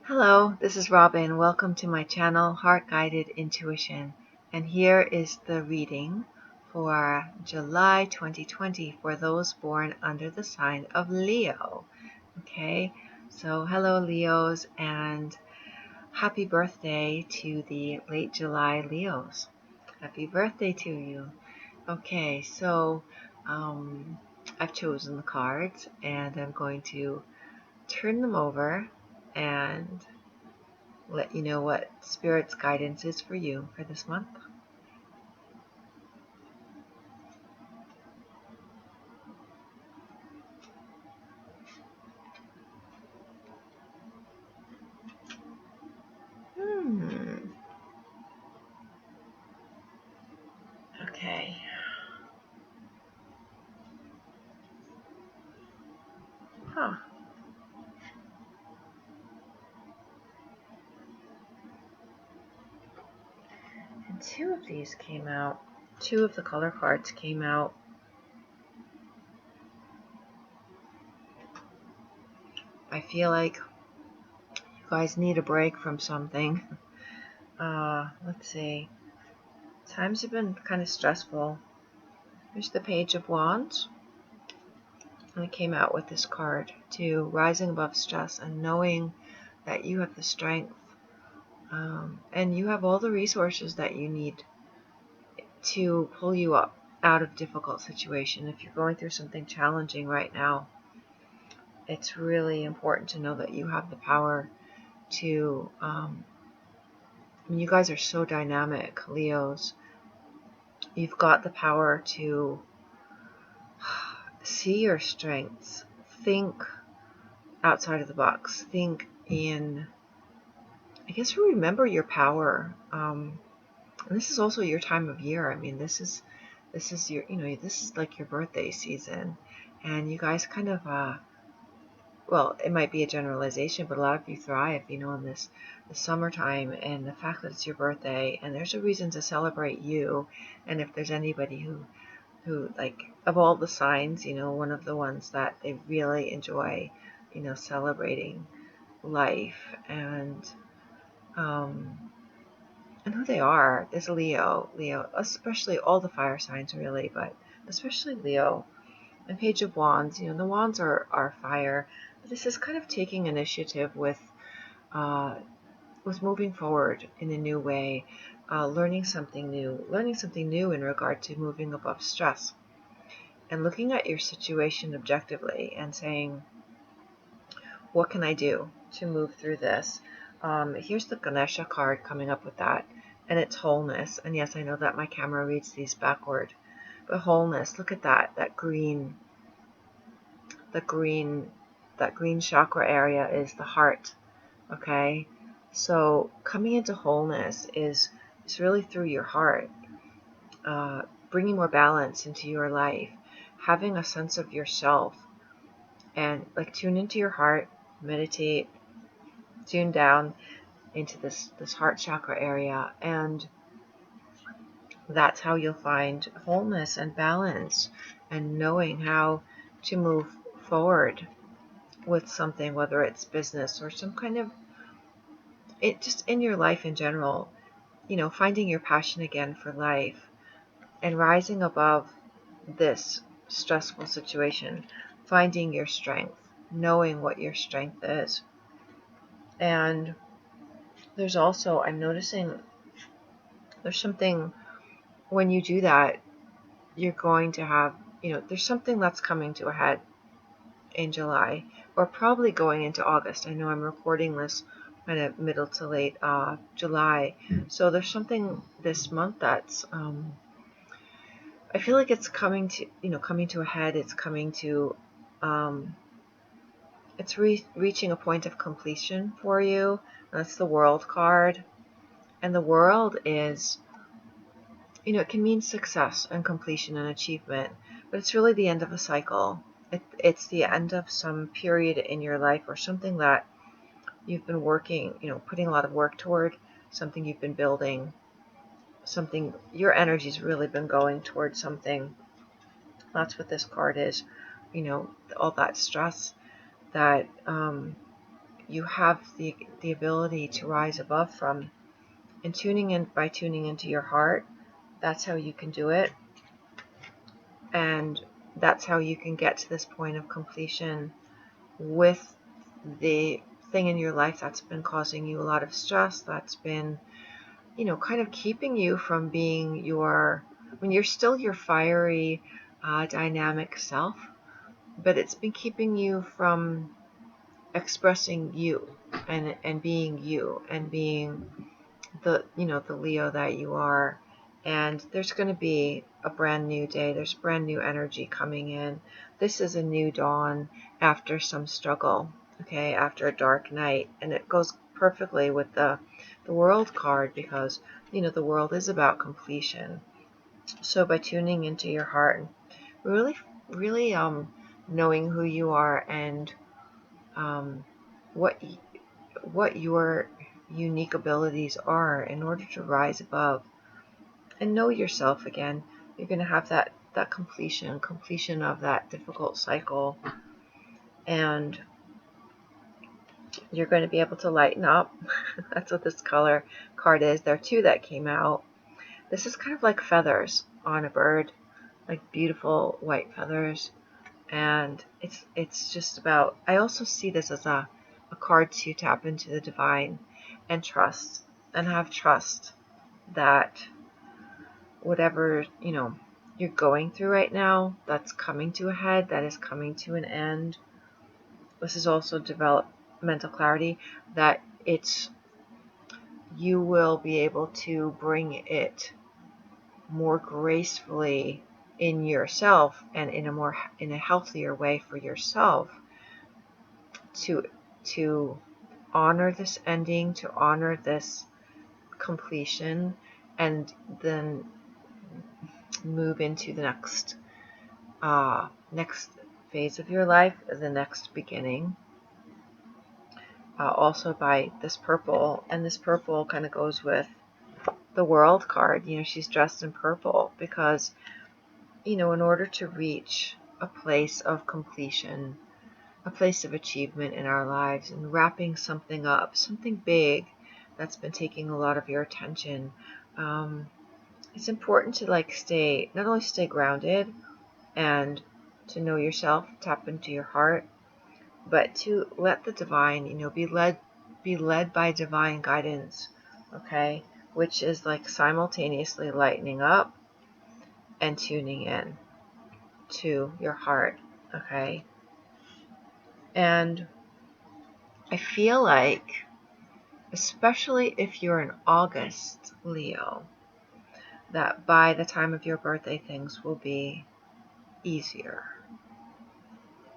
Hello, this is Robyn. Welcome to my channel, Heart Guided Intuition. And here is the reading for July 2020 for those born under the sign of Leo. Okay, so hello Leos, and happy birthday to the late July Leos. Happy birthday to you. Okay, so I've chosen the cards and I'm going to turn them over and let you know what Spirit's guidance is for you for this month. Okay. Huh. And two of these came out. Two of the color cards came out. I feel like you guys need a break from something. Let's see. Times have been kind of stressful. Here's the Page of Wands. And it came out with this card too, rising above stress and knowing that you have the strength and you have all the resources that you need to pull you up out of difficult situation. If you're going through something challenging right now, it's really important to know that you have the power to, you guys are so dynamic, Leos. You've got the power to see your strengths, think outside of the box, think in, I guess, remember your power. And this is also your time of year. I mean, this is your, this is like your birthday season, and you guys kind of, well, it might be a generalization, but a lot of you thrive, in the summertime, and the fact that it's your birthday, and there's a reason to celebrate you. And if there's anybody who like, of all the signs, one of the ones that they really enjoy, celebrating life and who they are is Leo, especially all the fire signs really, but especially Leo. And Page of Wands, the wands are fire, but this is kind of taking initiative with moving forward in a new way, learning something new in regard to moving above stress, and looking at your situation objectively and saying, what can I do to move through this? Here's the Ganesha card coming up with that, and it's wholeness. And yes, I know that my camera reads these backward, but wholeness, look at that green, that green chakra area is the heart. Okay, so coming into wholeness is really through your heart, bringing more balance into your life, having a sense of yourself, and like tune into your heart, meditate, tune down into this heart chakra area, and that's how you'll find wholeness and balance and knowing how to move forward with something, whether it's business or some kind of it, just in your life in general, finding your passion again for life and rising above this stressful situation, finding your strength, knowing what your strength is. And there's also, I'm noticing there's something, when you do that, you're going to have, there's something that's coming to a head in July, or probably going into August. I know I'm recording this kind of middle to late July, so there's something this month that's I feel like it's coming to a head. It's coming to it's reaching a point of completion for you. That's the World card, and the World is, it can mean success and completion and achievement, but it's really the end of a cycle. It's the end of some period in your life, or something that you've been working, putting a lot of work toward, something you've been building, something your energy's really been going towards something. That's what this card is, all that stress that you have the ability to rise above from. And by tuning into your heart, that's how you can do it. And that's how you can get to this point of completion with the thing in your life that's been causing you a lot of stress, that's been, kind of keeping you from being you're still your fiery, dynamic self, but it's been keeping you from expressing you and being you and being the Leo that you are. And there's going to be a brand new day. There's brand new energy coming in. This is a new dawn after some struggle, okay, after a dark night. And it goes perfectly with the world card, because, the world is about completion. So by tuning into your heart and really, really knowing who you are and what your unique abilities are in order to rise above and know yourself again, you're going to have that completion of that difficult cycle, and you're going to be able to lighten up. That's what this color card is. There are two that came out. This is kind of like feathers on a bird, like beautiful white feathers. And it's just about, I also see this as a card to tap into the divine and trust, and have trust that whatever, you're going through right now, that's coming to a head, that is coming to an end. This is also developmental clarity, that you will be able to bring it more gracefully in yourself and in a healthier way for yourself, to honor this ending, to honor this completion, and then move into the next phase of your life, the next beginning. Also by this purple, and this purple kind of goes with the world card. She's dressed in purple because, in order to reach a place of completion, a place of achievement in our lives, and wrapping something up, something big that's been taking a lot of your attention, it's important to not only stay grounded and to know yourself, tap into your heart, but to let the divine, be led by divine guidance, okay, which is like simultaneously lightening up and tuning in to your heart, okay. And I feel like, especially if you're an August Leo, that by the time of your birthday, things will be easier.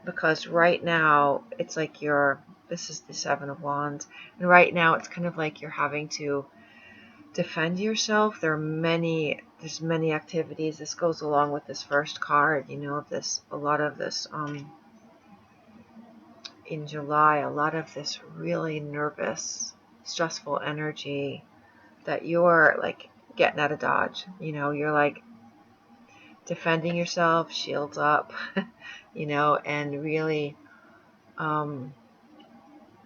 Because right now, it's like this is the Seven of Wands, and right now it's kind of like you're having to defend yourself. There's many activities. This goes along with this first card, a lot of this, in July, a lot of this really nervous, stressful energy that you're like getting out of Dodge. You're like defending yourself, shields up, and really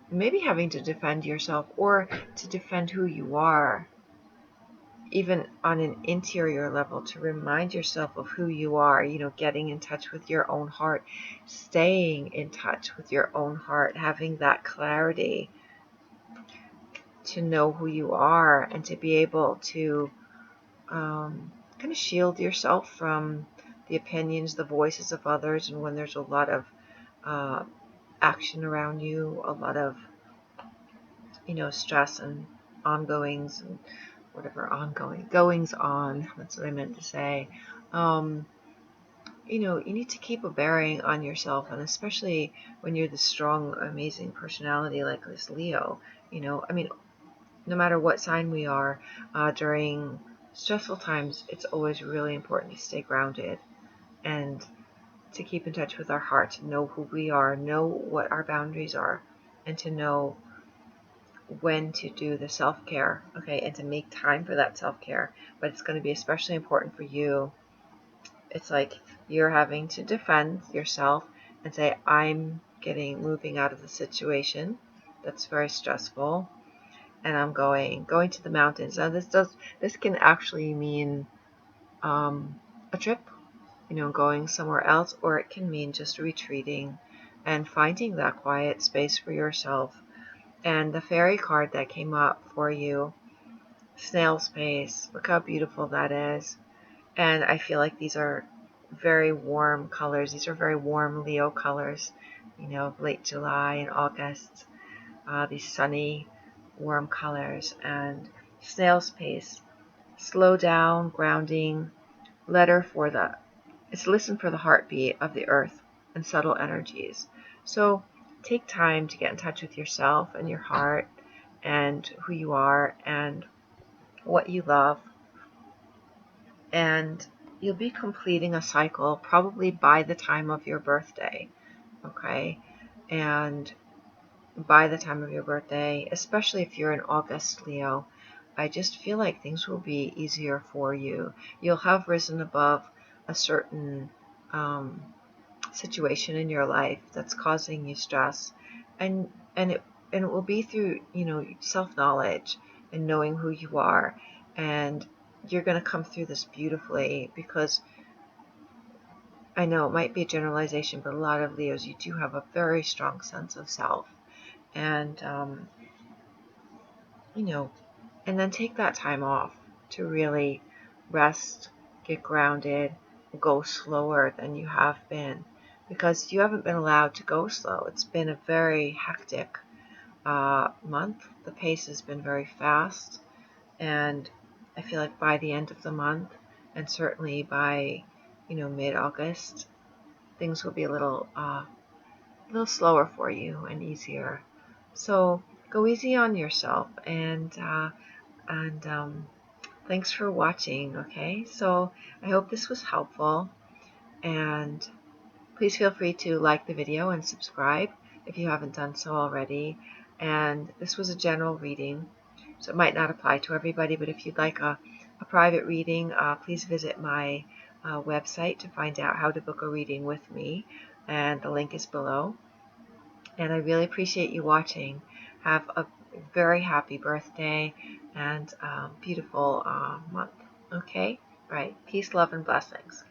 maybe having to defend yourself or to defend who you are, even on an interior level, to remind yourself of who you are, getting in touch with your own heart, staying in touch with your own heart, having that clarity to know who you are and to be able to kind of shield yourself from the opinions, the voices of others, and when there's a lot of action around you, a lot of, stress and ongoings and goings on, that's what I meant to say. You need to keep a bearing on yourself, and especially when you're the strong, amazing personality like this Leo, no matter what sign we are, during stressful times, it's always really important to stay grounded and to keep in touch with our heart, to know who we are, know what our boundaries are, and to know when to do the self-care, okay, and to make time for that self-care. But it's going to be especially important for you. It's like you're having to defend yourself and say, I'm moving out of the situation, that's very stressful, and I'm going to the mountains. Now this can actually mean a trip, going somewhere else, or it can mean just retreating and finding that quiet space for yourself. And the fairy card that came up for you, snail space, look how beautiful that is. And I feel like these are very warm colors. These are very warm Leo colors, late July and August. These sunny, warm colors. And snail space, slow down, grounding, it's listen for the heartbeat of the earth and subtle energies. So take time to get in touch with yourself and your heart and who you are and what you love. And you'll be completing a cycle probably by the time of your birthday. Okay. And by the time of your birthday, especially if you're in August, Leo, I just feel like things will be easier for you. You'll have risen above a certain situation in your life that's causing you stress, and it will be through self-knowledge and knowing who you are, and you're going to come through this beautifully, because I know it might be a generalization, but a lot of Leos, you do have a very strong sense of self, and and then take that time off to really rest, get grounded, go slower than you have been, because you haven't been allowed to go slow. It's been a very hectic month. The pace has been very fast, and I feel like by the end of the month, and certainly by mid-August, things will be a little slower for you and easier. So go easy on yourself, and thanks for watching. Okay, so I hope this was helpful, and please feel free to like the video and subscribe if you haven't done so already. And this was a general reading, so it might not apply to everybody, but if you'd like a private reading, please visit my website to find out how to book a reading with me, and the link is below. And I really appreciate you watching. Have a very happy birthday and beautiful month. Okay? All right. Peace, love, and blessings.